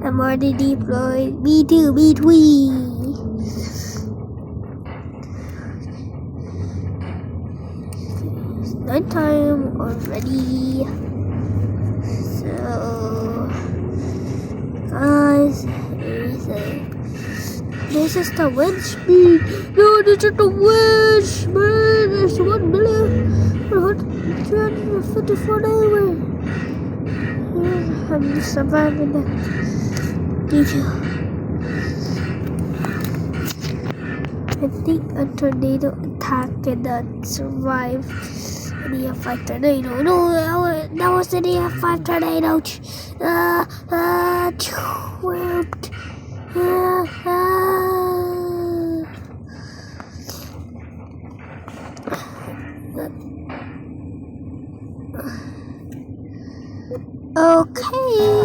I'm already deployed. Me too, me too. It's nighttime already. So, guys, this is the wind speed. No, this is the wind speed. It's 1,154 an hour. I'm surviving that detail. I think a tornado attack cannot survive an EF5 tornado. No, that was an EF5 tornado. Whooped. Okay.